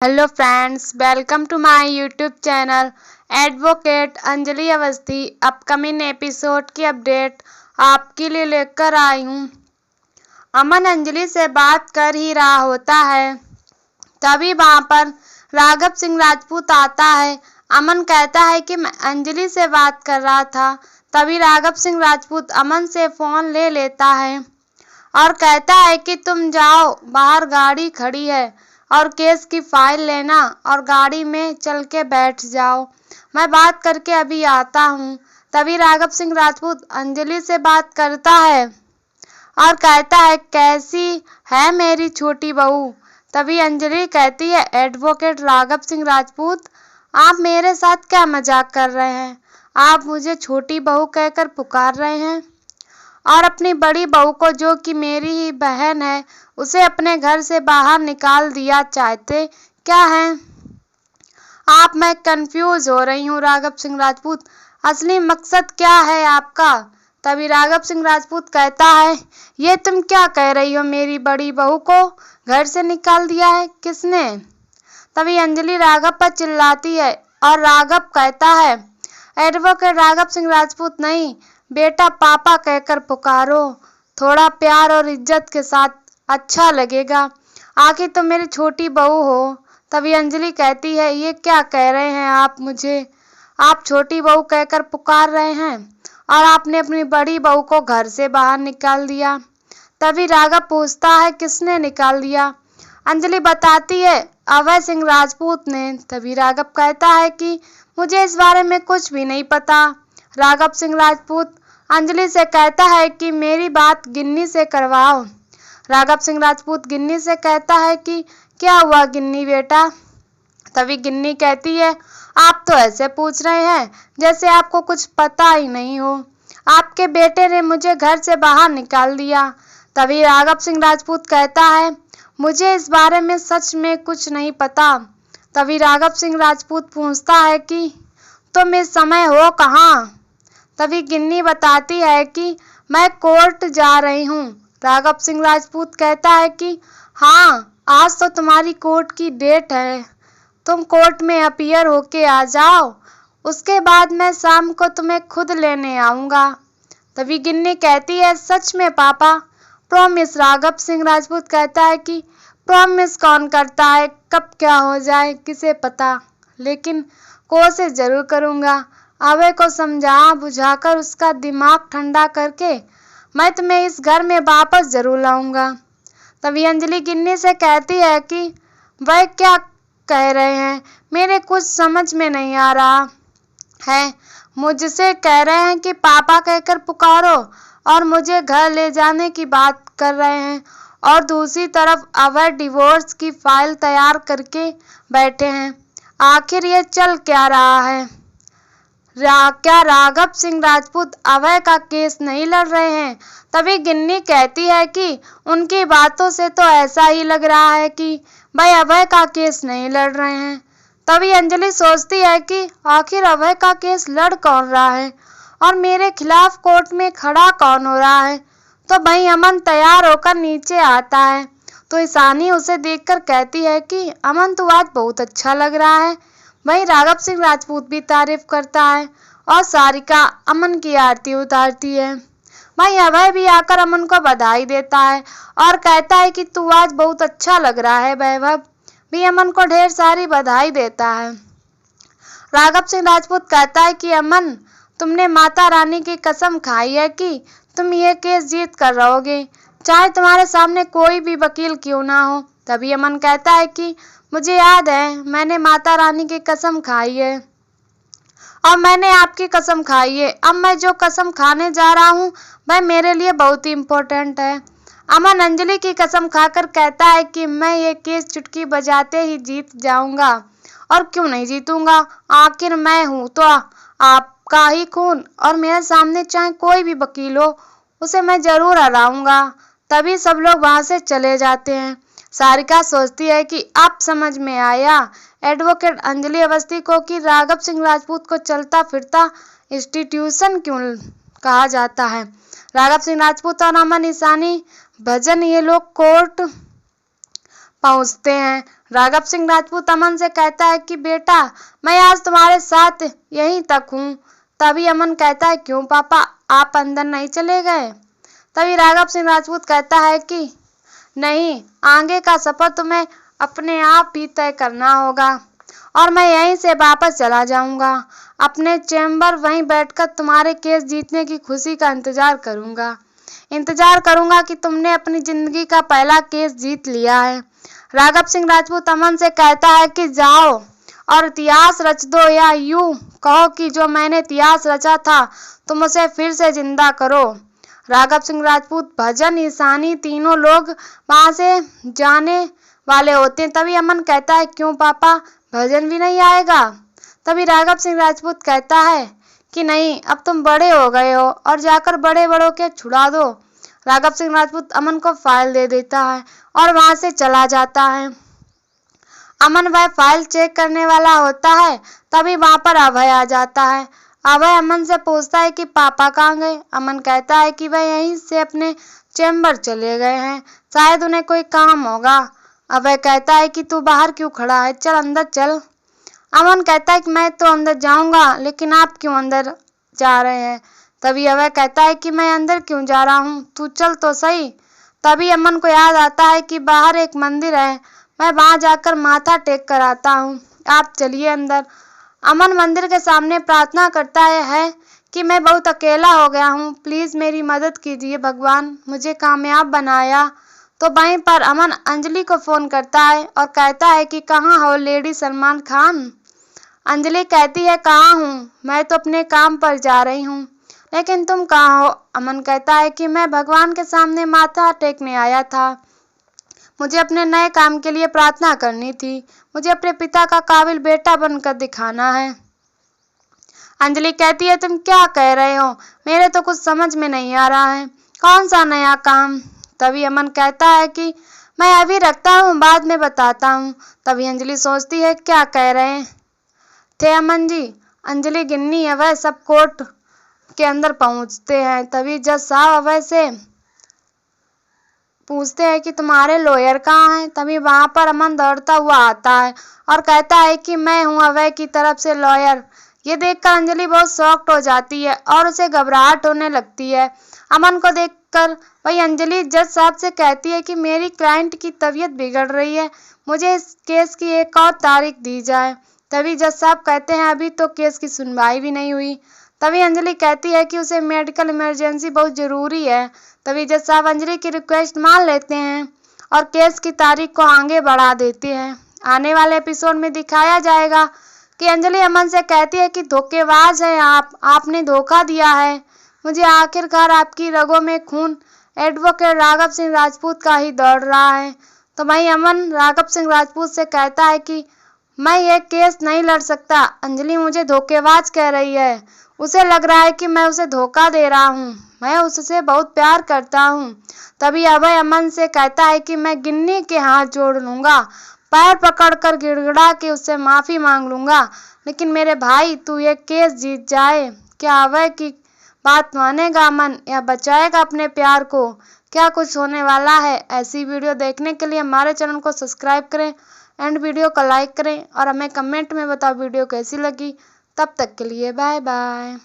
Hello friends, welcome to my YouTube channel advocate Anjali Awasthi. Upcoming episode की update आपके लिए लेकर आई हूँ। अमन अंजलि से बात कर ही रहा होता है, तभी वहाँ पर राघव सिंह राजपूत आता है। अमन कहता है कि मैं अंजलि से बात कर रहा था। तभी राघव सिंह राजपूत अमन से फ़ोन ले लेता है और कहता है कि तुम जाओ, बाहर गाड़ी खड़ी है और केस की फाइल लेना और गाड़ी में चल के बैठ जाओ, मैं बात करके अभी आता हूँ। तभी राघव सिंह राजपूत अंजलि से बात करता है और कहता है, कैसी है मेरी छोटी बहू। तभी अंजलि कहती है, एडवोकेट राघव सिंह राजपूत, आप मेरे साथ क्या मजाक कर रहे हैं? आप मुझे छोटी बहू कहकर पुकार रहे हैं और अपनी बड़ी बहू को, जो कि मेरी ही बहन है, उसे अपने घर से बाहर निकाल दिया चाहते क्या हैं आप? मैं कंफ्यूज हो रही हूँ राघव सिंह राजपूत, असली मकसद क्या है आपका? तभी राघव सिंह राजपूत कहता है, ये तुम क्या कह रही हो? मेरी बड़ी बहू को घर से निकाल दिया है किसने? तभी अंजलि राघव पर चिल्लाती है और राघव कहता है, एडवोकेट राघव सिंह राजपूत नहीं, बेटा पापा कहकर पुकारो, थोड़ा प्यार और इज्जत के साथ अच्छा लगेगा, आखिर तुम मेरी छोटी बहू हो। तभी अंजलि कहती है, ये क्या कह रहे हैं आप मुझे? आप छोटी बहू कहकर पुकार रहे हैं और आपने अपनी बड़ी बहू को घर से बाहर निकाल दिया। तभी राघव पूछता है, किसने निकाल दिया? अंजलि बताती है, अभय सिंह राजपूत ने। तभी राघव कहता है कि मुझे इस बारे में कुछ भी नहीं पता। राघव सिंह राजपूत अंजलि से कहता है कि मेरी बात गिन्नी से करवाओ। राघव सिंह राजपूत गिन्नी से कहता है कि क्या हुआ गिन्नी बेटा? तभी गिन्नी कहती है, आप तो ऐसे पूछ रहे हैं जैसे आपको कुछ पता ही नहीं हो। आपके बेटे ने मुझे घर से बाहर निकाल दिया। तभी राघव सिंह राजपूत कहता है, मुझे इस बारे में सच में कुछ नहीं पता। तभी राघव सिंह राजपूत पूछता है कि तुम इस समय हो कहाँ? तभी गिन्नी बताती है कि मैं कोर्ट जा रही हूँ। राघव सिंह राजपूत कहता है कि हाँ, आज तो तुम्हारी कोर्ट की डेट है, तुम कोर्ट में अपीयर होके आ जाओ, उसके बाद मैं शाम को तुम्हें खुद लेने आऊँगा। तभी गिन्नी कहती है, सच में पापा? प्रॉमिस? राघव सिंह राजपूत कहता है कि प्रॉमिस कौन करता है, कब क्या हो जाए किसे पता, लेकिन कोशिश जरूर करूँगा। अभय को समझा बुझाकर उसका दिमाग ठंडा करके मैं तुम्हें इस घर में वापस जरूर लाऊंगा। तभी अंजलि गिन्नी से कहती है कि वह क्या कह रहे हैं, मेरे कुछ समझ में नहीं आ रहा है। मुझसे कह रहे हैं कि पापा कहकर पुकारो और मुझे घर ले जाने की बात कर रहे हैं, और दूसरी तरफ अभय डिवोर्स की फाइल तैयार करके बैठे हैं। आखिर ये चल क्या रहा है? क्या राघव सिंह राजपूत अभय का केस नहीं लड़ रहे हैं? तभी गिन्नी कहती है कि उनकी बातों से तो ऐसा ही लग रहा है कि भाई अभय का केस नहीं लड़ रहे हैं। तभी अंजलि सोचती है कि आखिर अभय का केस लड़ कौन रहा है और मेरे खिलाफ कोर्ट में खड़ा कौन हो रहा है? तो भाई अमन तैयार होकर नीचे आता है तो ईशानी उसे देखकर कहती है कि अमन तो आज बहुत अच्छा लग रहा है। वहीं राघव सिंह राजपूत भी तारीफ करता है और सारिका अमन की आरती उतारती है। वहीं अभय भी आकर अमन को बधाई देता है और कहता है कि तू आज बहुत अच्छा लग रहा है। वैभव भी अमन को ढेर सारी बधाई देता है। राघव सिंह राजपूत कहता है कि अमन, तुमने माता रानी की कसम खाई है कि तुम ये केस जीत कर रहोगे, चाहे तुम्हारे सामने कोई भी वकील क्यों ना हो। तभी अमन कहता है कि मुझे याद है, मैंने माता रानी की कसम खाई है और मैंने आपकी कसम खाई है। अब मैं जो कसम खाने जा रहा हूँ वह मेरे लिए बहुत ही इम्पोर्टेंट है। अमन अंजलि की कसम खाकर कहता है कि मैं ये केस चुटकी बजाते ही जीत जाऊंगा। और क्यों नहीं जीतूंगा, आखिर मैं हूँ तो आपका ही खून, और मेरे सामने चाहे कोई भी वकील हो उसे मैं जरूर हराऊंगा। तभी सब लोग वहां से चले जाते हैं। सारिका सोचती है कि अब समझ में आया एडवोकेट अंजलि अवस्थी को कि राघव सिंह राजपूत को चलता फिरता इंस्टीट्यूशन क्यों कहा जाता है। राघव सिंह राजपूत और अमन ईशानी भजन ये लोग कोर्ट पहुंचते हैं। राघव सिंह राजपूत अमन से कहता है कि बेटा मैं आज तुम्हारे साथ यहीं तक हूँ। तभी अमन कहता है क्यों पापा, आप अंदर नहीं चले गए? तभी राघव सिंह राजपूत कहता है कि नहीं, आगे का सफर तुम्हें अपने आप ही तय करना होगा और मैं यहीं से वापस चला जाऊंगा अपने चैम्बर। वहीं बैठकर तुम्हारे केस जीतने की खुशी का इंतजार करूंगा कि तुमने अपनी जिंदगी का पहला केस जीत लिया है। राघव सिंह राजपूत अमन से कहता है कि जाओ और इतिहास रच दो, या यूं कहो कि जो मैंने इतिहास रचा था तुम उसे फिर से जिंदा करो। राघव सिंह राजपूत, भजन, ईशानी तीनों लोग वहां से जाने वाले होते हैं। तभी अमन कहता है क्यों पापा, भजन भी नहीं आएगा? तभी राघव सिंह राजपूत कहता है कि नहीं, अब तुम बड़े हो गए हो और जाकर बड़े बड़ों के छुड़ा दो। राघव सिंह राजपूत अमन को फाइल दे देता है और वहां से चला जाता है। अमन वह फाइल चेक करने वाला होता है, तभी वहां पर अभय आ जाता है। अभय अमन से पूछता है कि पापा कहाँ गए? अमन कहता है कि वह यहीं से अपने चैम्बर चले गए हैं, शायद उन्हें कोई काम होगा। अभय कहता है कि तू बाहर क्यों खड़ा है, चल अंदर चल। अमन कहता है कि मैं तो अंदर जाऊंगा, लेकिन आप क्यों अंदर जा रहे हैं? तभी अभय कहता है कि मैं अंदर क्यों जा रहा हूँ, तू चल तो सही। तभी अमन को याद आता है कि बाहर एक मंदिर है, मैं वहां जाकर माथा टेक कर आता हूँ, आप चलिए अंदर। अमन मंदिर के सामने प्रार्थना करता है कि मैं बहुत अकेला हो गया हूँ, प्लीज मेरी मदद कीजिए भगवान, मुझे कामयाब बनाया। तो वहीं पर अमन अंजलि को फोन करता है और कहता है कि कहाँ हो लेडी सलमान खान? अंजलि कहती है कहाँ हूँ, मैं तो अपने काम पर जा रही हूँ, लेकिन तुम कहाँ हो? अमन कहता है कि मैं भगवान के सामने माथा टेकने आया था, मुझे अपने नए काम के लिए प्रार्थना करनी थी, मुझे अपने पिता का काबिल बेटा बनकर दिखाना है। अंजलि कहती है तुम क्या कह रहे हो, मेरे तो कुछ समझ में नहीं आ रहा है, कौन सा नया काम? तभी अमन कहता है कि मैं अभी रखता हूँ, बाद में बताता हूँ। तभी अंजलि सोचती है क्या कह रहे थे अमन जी। अंजलि, गिन्नी, अभय सब कोर्ट के अंदर पहुंचते हैं। तभी जज साहब अभय से पूछते हैं कि तुम्हारे लॉयर कहाँ हैं? तभी वहां पर अमन दौड़ता हुआ आता है और कहता है कि मैं हूँ अभय की तरफ से लॉयर। ये देखकर अंजलि बहुत शॉक्ड हो जाती है और उसे घबराहट होने लगती है। अमन को देखकर वही अंजलि जज साहब से कहती है कि मेरी क्लाइंट की तबीयत बिगड़ रही है, मुझे इस केस की एक और तारीख दी जाए। तभी जज साहब कहते हैं अभी तो केस की सुनवाई भी नहीं हुई। तभी अंजलि कहती है कि उसे मेडिकल इमरजेंसी बहुत जरूरी है। तभी जज साहब अंजलि की रिक्वेस्ट मान लेते हैं और केस की तारीख को आगे बढ़ा देते हैं। आने वाले एपिसोड में दिखाया जाएगा कि अंजलि अमन से कहती है कि धोखेबाज है आपने धोखा दिया है मुझे, आखिरकार आपकी रगों में खून एडवोकेट राघव सिंह राजपूत का ही दौड़ रहा है। तो वहीं अमन राघव सिंह राजपूत से कहता है कि मैं ये केस नहीं लड़ सकता, अंजलि मुझे धोखेबाज कह रही है, उसे लग रहा है कि मैं उसे धोखा दे रहा हूँ, मैं उससे बहुत प्यार करता हूँ। तभी अभय अमन से कहता है कि मैं गिन्नी के हाथ जोड़ लूंगा, पैर पकड़कर गिड़गिड़ा के उससे माफी मांग लूंगा, लेकिन मेरे भाई तू ये केस जीत जाए। क्या अभय की बात मानेगा अमन या बचाएगा अपने प्यार को? क्या कुछ होने वाला है? ऐसी वीडियो देखने के लिए हमारे चैनल को सब्सक्राइब करें एंड वीडियो को लाइक करें और हमें कमेंट में बताओ वीडियो कैसी लगी। तब तक के लिए बाय बाय।